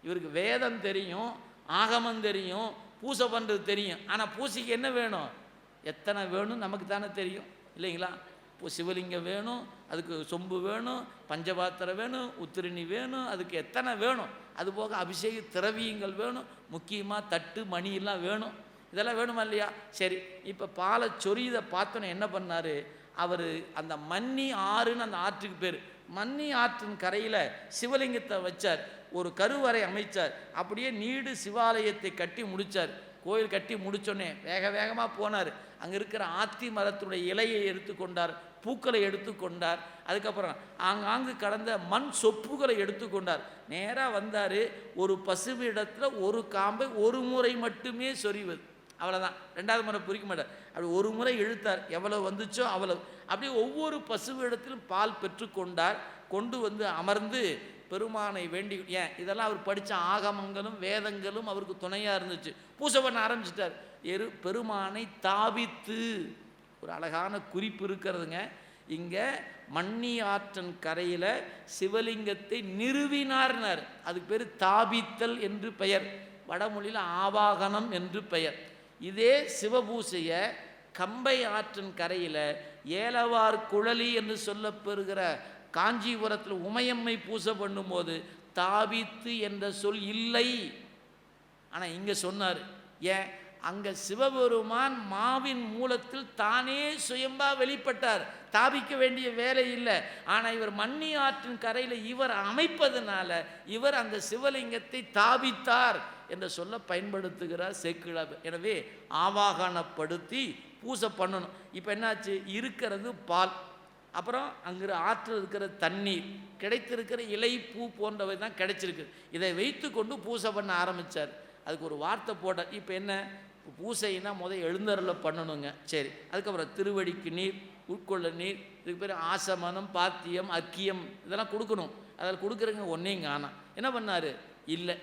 இவருக்கு வேதம் தெரியும், ஆகமம் தெரியும், பூசை பண்ணுறது தெரியும். ஆனால் பூசைக்கு என்ன வேணும், எத்தனை வேணும் நமக்கு தானே தெரியும் இல்லைங்களா? இப்போ சிவலிங்கம் வேணும், அதுக்கு சொம்பு வேணும், பஞ்சபாத்திரம் வேணும், உத்திரணி வேணும், அதுக்கு எத்தனை வேணும். அதுபோக அபிஷேக திரவியங்கள் வேணும், முக்கியமாக தட்டு மணி எல்லாம் வேணும். இதெல்லாம் வேணுமா இல்லையா? சரி, இப்போ பாலை சொரியதை பார்த்தோன்னே என்ன பண்ணார் அவர், அந்த மன்னி ஆறுன்னு அந்த ஆற்றுக்கு பேர், மன்னி ஆற்றின் கரையில் சிவலிங்கத்தை வச்சார், ஒரு கருவறை அமைச்சார், அப்படியே நீடு சிவாலயத்தை கட்டி முடித்தார். கோயில் கட்டி முடித்தோடனே வேக வேகமாக போனார். அங்கே இருக்கிற ஆத்தி மரத்துடைய இலையை எடுத்துக்கொண்டார், பூக்களை எடுத்துக்கொண்டார், அதுக்கப்புறம் ஆங்காங்கு கடந்த மண் சொப்புகளை எடுத்துக்கொண்டார். நேராக வந்தார். ஒரு பசுவு இடத்துல ஒரு காம்பை ஒரு முறை மட்டுமே சொறிவது, அவ்வளோதான். ரெண்டாவது முறை பிரிக்க மாட்டார். அப்படி ஒரு முறை இழுத்தார், எவ்வளோ வந்துச்சோ அவ்வளவு. அப்படியே ஒவ்வொரு பசுவு இடத்திலும் பால் பெற்றுக்கொண்டார். கொண்டு வந்து அமர்ந்து பெருமானை வேண்டி, ஏன் இதெல்லாம் அவர் படித்த ஆகமங்களும் வேதங்களும் அவருக்கு துணையாக இருந்துச்சு. பூசை பண்ண ஆரம்பிச்சிட்டார். பெருமானை தாவித்து, ஒரு அழகான குறிப்பு இருக்கிறதுங்க. இங்கே மண்ணி ஆற்றன் கரையில் சிவலிங்கத்தை நிறுவினார்னார். அதுக்கு பேர் தாபித்தல் என்று பெயர், வடமொழியில் ஆவாகனம் என்று பெயர். இதே சிவபூசையை கம்பை ஆற்றின் கரையில் ஏலவார் குழலி என்று சொல்லப்பெறுகிற காஞ்சிபுரத்தில் உமையம்மை பூசை பண்ணும்போது தாவித்து என்ற சொல் இல்லை. ஆனால் இங்கே சொன்னார். ஏன், அங்கே சிவபெருமான் மாவின் மூலத்தில் தானே சுயம்பா வெளிப்பட்டார், தாபிக்க வேண்டிய வேலை இல்லை. ஆனால் இவர் மண்ணி ஆற்றின் கரையில் இவர் அமைப்பதனால இவர் அந்த சிவலிங்கத்தை தாபித்தார் என்ற சொல்ல பயன்படுத்துகிறார் சேக்கிழார். எனவே ஆவாகனப்படுத்தி பூசை பண்ணணும். இப்போ என்னாச்சு, இருக்கிறது பால், அப்புறம் அங்கே ஆற்றில் இருக்கிற தண்ணீர், கிடைத்திருக்கிற இலை பூ போன்றவை தான் கிடைச்சிருக்கு. இதை வைத்து கொண்டு பூசை பண்ண ஆரம்பித்தார். அதுக்கு ஒரு வார்த்தை போட்டார். இப்போ என்ன, பூசைன்னா முதல் எழுந்தருளை பண்ணணுங்க. சரி, அதுக்கப்புறம் திருவடிக்கு நீர், உட்கொள்ள நீர், இதுக்கு பேர் ஆசமனம், பாத்தியம், அக்கியம், இதெல்லாம் கொடுக்கணும். அதில் கொடுக்குறங்க ஒன்றையும் காணோம். என்ன பண்ணார், இல்லை.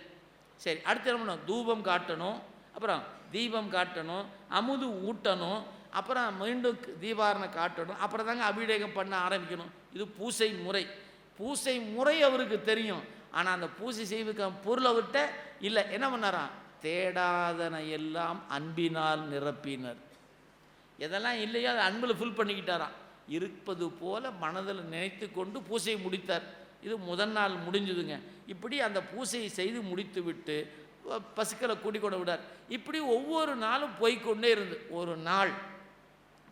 சரி, அடுத்து என்ன பண்ணணும், தூபம் காட்டணும், அப்புறம் தீபம் காட்டணும், அமுது ஊட்டணும், அப்புறம் மீண்டும் தீபாரணை காட்டணும், அப்புறம் தாங்க அபிஷேகம் பண்ண ஆரம்பிக்கணும். இது பூசை முறை. பூசை முறை அவருக்கு தெரியும். ஆனால் அந்த பூசை செய்வதற்கு பொருளை விட்ட இல்லை. என்ன பண்ணாராம், தேடாதன எல்லாம் அன்பினால் நிரப்பினர். எதெல்லாம் இல்லையோ அதை அன்பில் ஃபுல் பண்ணிக்கிட்டாராம். இருப்பது போல மனதில் நினைத்து கொண்டு பூசையை முடித்தார். இது முதல் நாள் முடிஞ்சுதுங்க. இப்படி அந்த பூசையை செய்து முடித்து விட்டு பசுக்களை கூட்டிக் கொண்டு விடார். இப்படி ஒவ்வொரு நாளும் போய்கொண்டே இருந்து ஒரு நாள்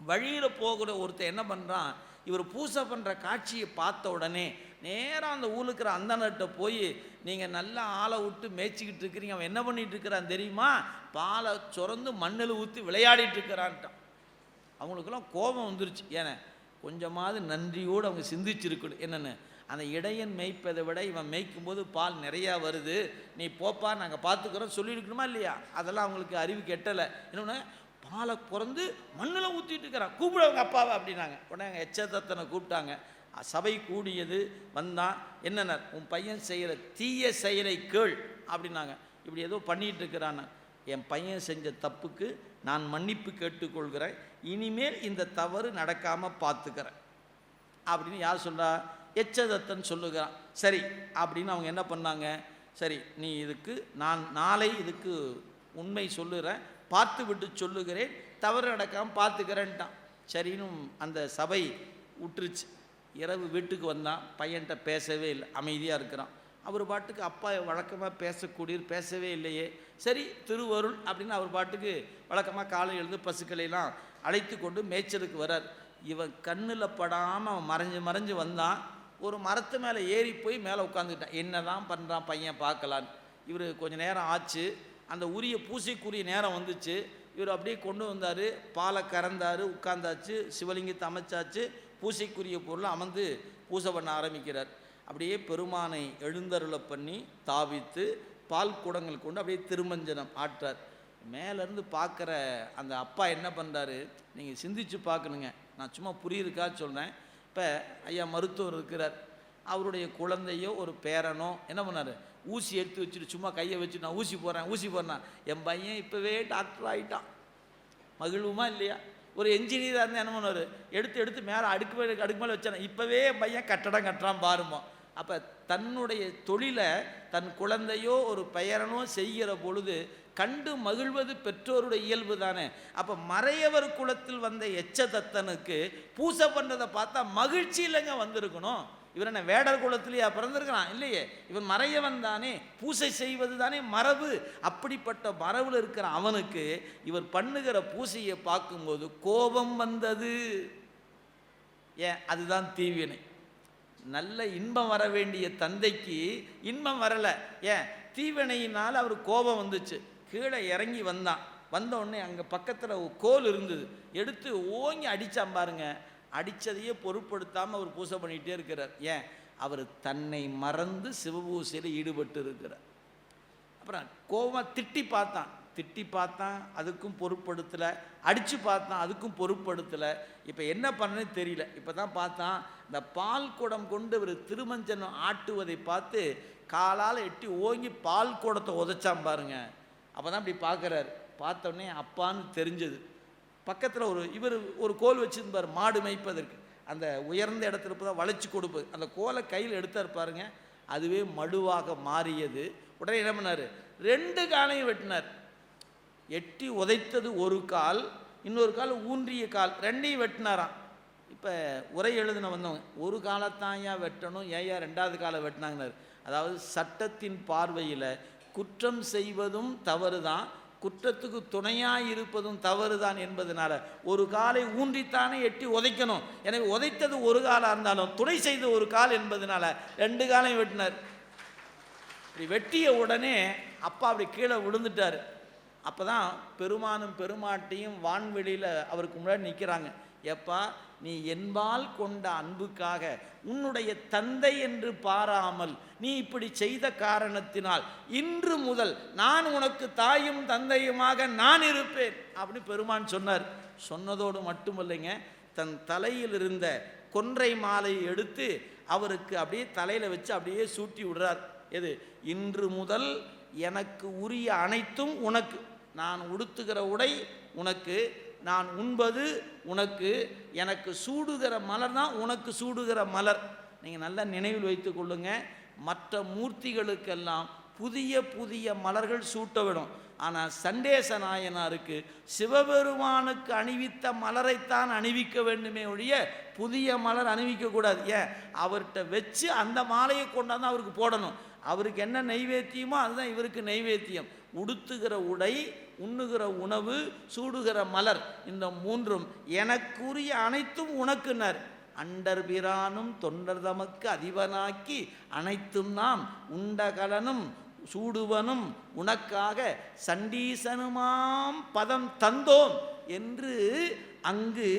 வழியில் போகிற ஒருத்தர் என்ன பண்ணுறான், இவர் பூசை பண்ணுற காட்சியை பார்த்த உடனே நேராக அந்த ஊருக்கு இருக்கிற அந்தனர்கிட்ட போய், நீங்கள் நல்லா ஆளை விட்டு மேய்ச்சிக்கிட்டு இருக்கிறீங்க, அவன் என்ன பண்ணிகிட்டு இருக்கிறான் தெரியுமா, பாலை சுரந்து மண்ணில் ஊற்றி விளையாடிட்டு இருக்கிறான்ட்டான். அவங்களுக்கெல்லாம் கோபம் வந்துருச்சு. ஏன்னா கொஞ்சமாவது நன்றியோடு அவங்க சிந்திச்சிருக்கணும். என்னென்னு, அந்த இடையன் மேய்ப்பதை விட இவன் மேய்க்கும் போது பால் நிறையா வருது, நீ போப்பா நாங்கள் பார்த்துக்கிறோம் சொல்லியிருக்கணுமா இல்லையா? அதெல்லாம் அவங்களுக்கு அறிவு கெட்டலை. இன்னொன்று, பாலை பிறந்து மண்ணில் ஊற்றிட்டு இருக்கிறான், கூப்பிடுவாங்க அப்பாவை அப்படின்னாங்க. உடனே எங்கள் எச்சதத்தனை கூப்பிட்டாங்க. சபை கூடியது. வந்தான். என்னென்ன, உன் பையன் செய்கிற தீய செயலை கேள் அப்படின்னாங்க. இப்படி ஏதோ பண்ணிகிட்டு இருக்கிறான், என் பையன் செஞ்ச தப்புக்கு நான் மன்னிப்பு கேட்டுக்கொள்கிறேன், இனிமேல் இந்த தவறு நடக்காமல் பார்த்துக்கிறேன் அப்படின்னு யார் சொல்கிறா, எச்சதத்தன் சொல்லுகிறான். சரி அப்படின்னு அவங்க என்ன பண்ணாங்க, சரி நீ இதுக்கு நான் நாளை இதுக்கு உண்மை சொல்லுகிறேன், பார்த்து விட்டு சொல்லுகிறேன், தவறு நடக்காமல் பார்த்துக்கிறேன்ட்டான். சரின்னு அந்த சபை விட்டுருச்சு. இரவு வீட்டுக்கு வந்தான். பையன்கிட்ட பேசவே இல்லை, அமைதியாக இருக்கிறான். அவர் பாட்டுக்கு அப்பா வழக்கமாக பேசக்கூடியவர் பேசவே இல்லையே. சரி திருவருள் அப்படின்னு அவர் பாட்டுக்கு வழக்கமாக காலை எழுந்து பசுக்களையெல்லாம் அழைத்து கொண்டு மேய்ச்சலுக்கு வரார். இவன் கண்ணில் படாமல் அவன் மறைஞ்சு மறைஞ்சு வந்தான். ஒரு மரத்து மேலே ஏறி போய் மேலே உட்காந்துக்கிட்டான். என்ன தான் பண்ணுறான் பையன் பார்க்கலான்னு. இவர் கொஞ்சம் நேரம் ஆச்சு, அந்த உரிய பூசைக்குரிய நேரம் வந்துச்சு. இவர் அப்படியே கொண்டு வந்தார், பாலை கறந்தார், உட்கார்ந்தாச்சு, சிவலிங்கத்தை அமைச்சாச்சு, பூசைக்குரிய பொருளை அமர்ந்து பூசை பண்ண ஆரம்பிக்கிறார். அப்படியே பெருமானை எழுந்தருளை பண்ணி தாவித்து பால் குடங்கள் கொண்டு அப்படியே திருமஞ்சனம் ஆற்றார். மேலேருந்து பார்க்குற அந்த அப்பா என்ன பண்ணுறாரு, நீங்கள் சிந்திச்சு பார்க்கணுங்க, நான் சும்மா புரியுதுக்கா சொல்கிறேன். இப்போ ஐயா மருத்துவர் இருக்கிறார், அவருடைய குழந்தையோ ஒரு பேரனோ என்ன பண்ணார், ஊசி எடுத்து வச்சுட்டு சும்மா கையை வச்சு நான் ஊசி போடுறேன், என் பையன் இப்போவே டாக்டர் ஆகிட்டான், மகிழ்வுமா இல்லையா? ஒரு என்ஜினியராக இருந்தால் என்ன பண்ணுவார், எடுத்து மேலே அடுக்கு மேலே வச்சானே, இப்போவே என் பையன் கட்டடம் கட்டுறான் பாருமா, அப்போ தன்னுடைய தொழிலை தன் குழந்தையோ ஒரு பெயரனோ செய்கிற பொழுது கண்டு மகிழ்வது பெற்றோருடைய இயல்பு தானே. அப்போ மறையவர் குலத்தில் வந்த எச்சதத்தனுக்கு பூசை பண்ணுறதை பார்த்தா மகிழ்ச்சி இல்லைங்க வந்திருக்கணும். இவர் என்ன வேடர் குலத்திலேயா பிறந்திருக்கிறான்? இல்லையே, இவன் மறையவன் தானே, பூசை செய்வது தானே மரபு. அப்படிப்பட்ட மரபில் இருக்கிற அவனுக்கு இவர் பண்ணுகிற பூசையை பார்க்கும்போது கோபம் வந்தது. ஏன்? அதுதான் தீவினை. நல்ல இன்பம் வர வேண்டிய தந்தைக்கு இன்பம் வரலை. ஏன்? தீவினையினால் அவர் கோபம் வந்துச்சு. கீழே இறங்கி வந்த உடனே அங்கே பக்கத்தில் ஒரு கோல் இருந்தது, எடுத்து ஓங்கி அடித்தான் பாருங்க. அடித்ததையே பொருட்படுத்தாமல் அவர் பூசை பண்ணிகிட்டே இருக்கிறார். ஏன்? அவர் தன்னை மறந்து சிவபூசையில் ஈடுபட்டு இருக்கிறார். அப்புறம் கோபம் திட்டி பார்த்தான், அதுக்கும் பொருட்படுத்தலை. அடித்து பார்த்தான், அதுக்கும் பொருட்படுத்தலை. இப்போ என்ன பண்ணணும்னு தெரியல. இப்போ தான் பார்த்தான், இந்த பால் குடம் கொண்டு ஒரு திருமஞ்சனம் ஆட்டுவதை பார்த்து காலால் எட்டி ஓங்கி பால் குடத்தை உதைச்சான் பாருங்க. அப்போ தான் இப்படி பார்க்குறாரு. பார்த்தோடனே அப்பான்னு தெரிஞ்சது. பக்கத்தில் இவர் ஒரு கோல் வச்சுருப்பார் மாடு மேய்ப்பதற்கு. அந்த உயர்ந்த இடத்துல தான் வளைச்சி கொடுப்பது. அந்த கோலை கையில் எடுத்தார் பாருங்க, அதுவே மடுவாக மாறியது. உடனே என்ன பண்ணார்? 2 காலையும் வெட்டினார். எட்டி உதைத்தது ஒரு கால், இன்னொரு கால் ஊன்றிய கால், 2ஐயும் வெட்டினாராம். இப்போ உரை எழுதின வந்தவங்க ஒரு காலத்தான் ஏன் வெட்டணும், ஏன் 2வது காலை வெட்டினாங்கன்னாரு. அதாவது சட்டத்தின் பார்வையில் குற்றம் செய்வதும் தவறு தான், குற்றத்துக்கு துணையாக இருப்பதும் தவறு தான் என்பதனால ஒரு காலை ஊன்றித்தானே எட்டி உதைக்கணும். எனவே உதைத்தது ஒரு காலாக இருந்தாலும் துணை செய்த ஒரு கால் என்பதனால 2 காலையும் வெட்டினார். இப்படி வெட்டிய உடனே அப்பா அப்படி கீழே விழுந்துட்டார். அப்போ தான் பெருமானும் பெருமாட்டியும் வான்வெளியில் அவருக்கு முன்னாடி நிற்கிறாங்க. எப்பா, நீ என்பால் கொண்ட அன்புக்காக உன்னுடைய தந்தை என்று பாராமல் நீ இப்படி செய்த காரணத்தினால் இன்று முதல் நான் உனக்கு தாயும் தந்தையுமாக நான் இருப்பேன் அப்படின்னு பெருமான் சொன்னார். சொன்னதோடு மட்டுமில்லைங்க, தன் தலையில் இருந்த கொன்றை மாலையை எடுத்து அவருக்கு அப்படியே தலையில் வச்சு அப்படியே சூட்டி விடுறார். எது? இன்று முதல் எனக்கு உரிய அனைத்தும் உனக்கு, நான் உடுத்துகிற உடை உனக்கு, நான் உண்பது உனக்கு, எனக்கு சூடுகிற மலர் தான் உனக்கு சூடுகிற மலர். நீங்கள் நல்லா நினைவில் வைத்து கொள்ளுங்க. மற்ற மூர்த்திகளுக்கெல்லாம் புதிய புதிய மலர்கள் சூட்ட விடும். ஆனால் சண்டேச நாயனாருக்கு சிவபெருமானுக்கு அணிவித்த மலரைத்தான் அணிவிக்க வேண்டுமே ஒழிய புதிய மலர் அணிவிக்கக்கூடாது. ஏன்? அவர்கிட்ட வச்சு அந்த மாலையை கொண்டாந்து அவருக்கு போடணும். அவருக்கு என்ன நைவேத்தியமோ அதுதான் இவருக்கு நைவேத்தியம். உடுத்துகிற உடை, உண்ணுகிற உணவு, சூடுகிற மலர், இந்த 3ம் எனக்குரிய அனைத்தும் உனக்குனர். அண்டர் பிரானும் தொண்டர் தமக்கு அதிபனாக்கி அனைத்தும் நாம் உண்டகலனும் சூடுவனும் உனக்காக சண்டீசனுமாம் பதம் தந்தோம் என்று அங்கு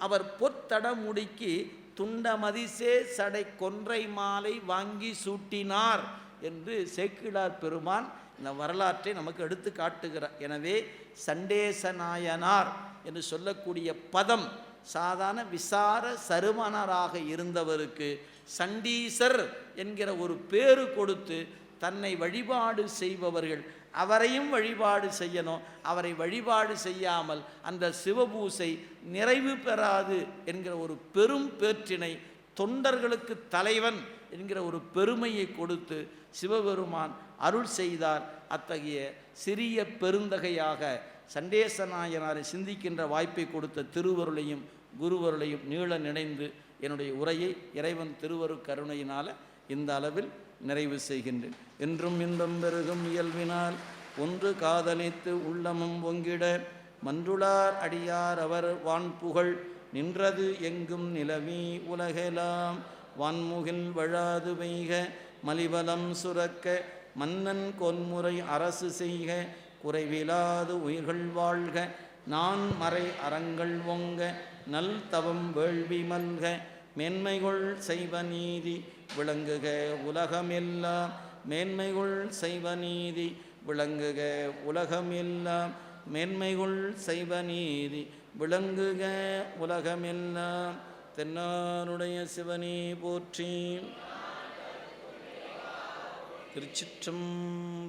அவர் பொத்தடமுடிக்கு துண்டமதிசே சடை கொன்றை மாலை வாங்கி சூட்டினார் என்று சேக்கிழார் பெருமான் இந்த வரலாற்றை நமக்கு எடுத்து காட்டுகிறார். எனவே சண்டேச நாயனார் என்று சொல்லக்கூடிய பதம் சாதாரண விசார சருமனராக இருந்தவருக்கு சண்டீசர் என்கிற ஒரு பேரு கொடுத்து தன்னை வழிபாடு செய்பவர்கள் அவரையும் வழிபாடு செய்யணும். அவரை வழிபாடு செய்யாமல் அந்த சிவபூசை நிறைவு பெறாது என்கிற ஒரு பெரும் பேற்றினை, தொண்டர்களுக்கு தலைவன் என்கிற ஒரு பெருமையை கொடுத்து சிவபெருமான் அருள் செய்தார். அத்தகைய சிறிய பெருந்தகையாக சண்டேச நாயனாரை சிந்திக்கின்ற வாய்ப்பை கொடுத்த திருவருளையும் குருவருளையும் நீள நினைந்து என்னுடைய உரையை இறைவன் திருவரு கருணையினால் இந்த அளவில் நிறைவு செய்கின்றேன். என்றும் இன்பம் பெருகும் இயல்பினால் ஒன்று காதலித்து உள்ளமும் ஒங்கிட மன்றுளார் அடியார் அவர் வான்புகழ் நின்றது எங்கும் நிலவி உலகெலாம் வான்முகில் வழாது வைக மலிவலம் சுரக்க மன்னன் கொன்முறை அரசு செய்க குறைவிலாது உயிர்கள் வாழ்க நான் மறை அறங்கள் ஒங்க நல் தவம் வேள்வி மல்க மேன்மைகள் செய்வ நீதி விளங்குக உலகமெல்லாம் மேன்மைகள் செய்வ நீதி விளங்குக உலகமெல்லாம் மேன்மைகள் செய்வ நீதி விளங்குக உலகமெல்லாம். தென்னாருடைய சிவனே போற்றி. திருச்சிற்றம்பலம்.